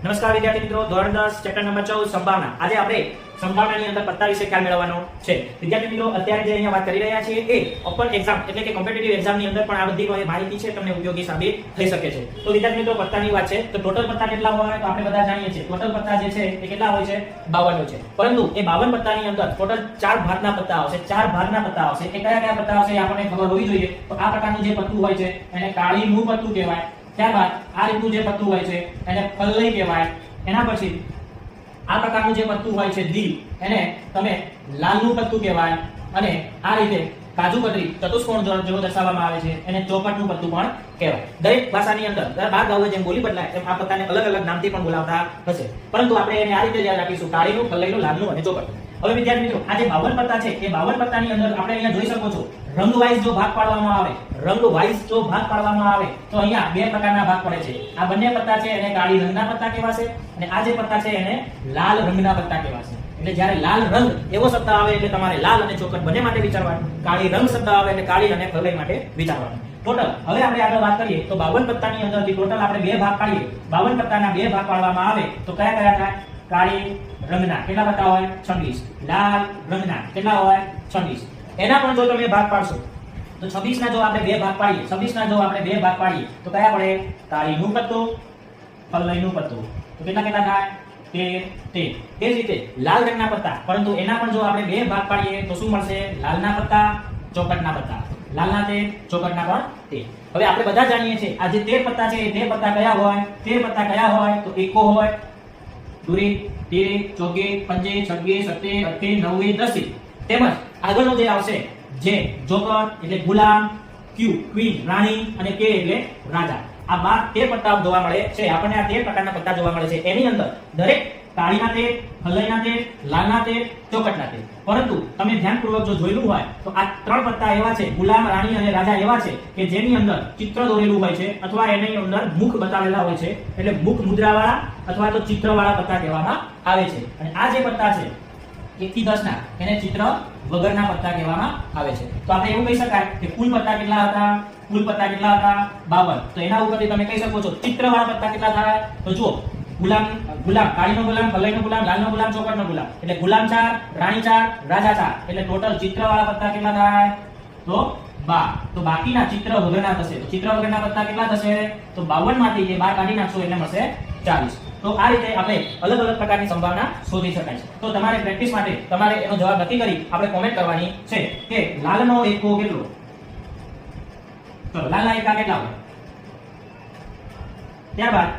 નમસ્કાર વિદ્યાર્થી મિત્રો, ધોરણ 10 ચેપ્ટર નંબર 14 સંભાવના. આજે આપણે સંભાવનાની અંદર પત્તા વિશે ખ્યાલ મેળવવાનો છે. વિદ્યાર્થી મિત્રો, અત્યારે જે અહીંયા વાત કરી રહ્યા છીએ એ ઓપન એક્ઝામ એટલે કે કોમ્પિટિટિવ એક્ઝામની અંદર પણ આ બધી માહિતી છે તમને ઉપયોગી સાબિત થઈ શકે છે. તો વિદ્યાર્થી મિત્રો, પત્તાની વાત છે તો ટોટલ પત્તા કેટલા હોય તો આપણે બધા જાણીએ છીએ. ટોટલ પત્તા જે છે એ કેટલા હોય છે? 52 હોય છે. પરંતુ એ 52 પત્તાની અંદર ટોટલ 4 ભાગના પત્તા આવશે. 4 ભાગના પત્તા આવશે. એ કયા કયા પત્તા આવશે એ આપણને ખબર હોવી જોઈએ. તો આ પ્રકારનું જે પત્તું હોય છે એને કાળીનું પત્તું કહેવાય. ત્યારબાદ આ રીતનું જે પત્તું હોય છે એને ફલ્લઈ કહેવાય. એના પછી આ પ્રકારનું જે પત્તું હોય છે દી એને તમે લાલનું પત્તું કહેવાય. અને આ રીતે કાજુ કતરી ચતુષ્કોણ જેવો દર્શાવવામાં આવે છે એને ચોપટનું પત્તું પણ કહેવાય. દરેક ભાષાની અંદર બાર ગાવે જેમ બોલી બદલાય એમ આ પત્તાને અલગ અલગ નામથી પણ બોલાવતા હશે, પરંતુ આપણે એને આ રીતે યાદ રાખીશું: કાળીનું, ફલ્લઈનું, લાલનું અને ચોપટનું. હવે વિદ્યાર્થી મિત્રો, આ જે 52 પત્તા છે એ 52 પત્તાની અંદર આપણે અહીંયા જોઈ શકો છો રંગ વાઇઝ જો ભાગ પાડવામાં આવે, રંગ વાઇઝ જો ભાગ પાડવામાં આવે તો અહીંયા બે પ્રકારના ભાગ પડે છે. આ બંને પત્તા છે એને કાળી રંગના પત્તા કહેવાશે અને આ જે પત્તા છે એને લાલ રંગના પત્તા કહેવાશે. એટલે જ્યારે લાલ રંગ એવો શબ્દ આવે એટલે તમારે લાલ અને ચોકટ બંને માટે વિચારવાનું. કાળી રંગ શબ્દ આવે એટલે કાળી અને ફલ્લઈ માટે વિચારવાનું. ટોટલ હવે આપણે આગળ વાત કરીએ તો 52 પત્તાની અંદરથી ટોટલ આપણે બે ભાગ પાડીએ. 52 પત્તાના બે ભાગ પાડવામાં આવે તો કયા કયા થાય? કાળી રંગના કેટલા પત્તા હોય? 26. લાલ રંગના કેટલા હોય? 26. એના પણ જો તમે ભાગ પાડશો તો 26 ના જો આપણે બે ભાગ પાડીએ, 26 ના જો આપણે બે ભાગ પાડીએ તો કયા પડે? કાળીનું પત્તું, ફલ્લઈનું પત્તું. તો કેટલા કેટલા થાય? 13. તે જ રીતે લાલ રંગના પત્તા, પરંતુ એના પણ જો આપણે બે ભાગ પાડીએ તો શું મળશે? લાલના પત્તા, ચોકટના પત્તા. લાલના 13, ચોકટના પણ 13. હવે આપણે બધા જાણીએ છીએ આ જે 13 પત્તા છે એ 13 પત્તા કયા હોય? 13 પત્તા કયા હોય? તો એકો હોય, દુરી, તીરી, ચોકી, પંજી, છગ્ગી, સત્તી, અઠ્ઠી, નવવી, દસી. તેમજ આગળનો જે આવશે જે જોકર એટલે ગુલામ, ક્યુ ક્વીન રાણી અને કે એટલે રાજા. આ 13 પત્તા જોવા મળે છે આપણને. આ 13 પ્રકારના પત્તા જોવા મળે છે. એની અંદર દરેક કાળીના 13, ફલ્લઈના 13, લાલના 13, ચોકટના 13. પરંતુ તમે ધ્યાનપૂર્વક જો જોયેલું હોય તો આ ત્રણ પત્તા એવા છે, ગુલામ, રાણી અને રાજા એવા છે કે જેની અંદર ચિત્ર દોરેલું હોય છે અથવા એની અંદર મુખ બતાવેલા હોય છે. એટલે મુખ મુદ્રાવાળા અથવા તો ચિત્રવાળા પત્તા કહેવામાં આવે છે. અને આ જે પત્તા છે 1 થી 10 ના એને ચિત્ર વગરના પત્તા કહેવામાં આવે છે. તો આપણે એવું કહી શકાય કે કુલ પત્તા કેટલા હતા? કુલ પત્તા કેટલા હતા? 52. તો એના ઉપરથી તમે કહી શકો છો ચિત્રવાળા પત્તા કેટલા થાય? તો જુઓ, ગુલામ, કાળીનો ગુલામ, ફલ્લઈનો ગુલામ, લાલનો ગુલામ, ચોકટનો ગુલામ. એટલે ગુલામ 4, રાણી 4, રાજા 4. એટલે ટોટલ ચિત્રવાળા પત્તા કેટલા થાય? તો 12. તો બાકીના ચિત્ર વગરના થશે. તો ચિત્ર વગરના પત્તા કેટલા થશે? તો 52 માંથી જે 12 કાઢી નાખશો એટલે મળશે 40. તો આ રીતે આપણે અલગ અલગ પ્રકારની સંભાવના શોધી શકાય છે. તો તમારે પ્રેક્ટિસ માટે તમારે એનો જવાબ નક્કી કરી આપણે કોમેન્ટ કરવાની છે કે લાલનો એકો કેટલો? ચલો, લાલના એકા કેટલા હોય? ત્યારબાદ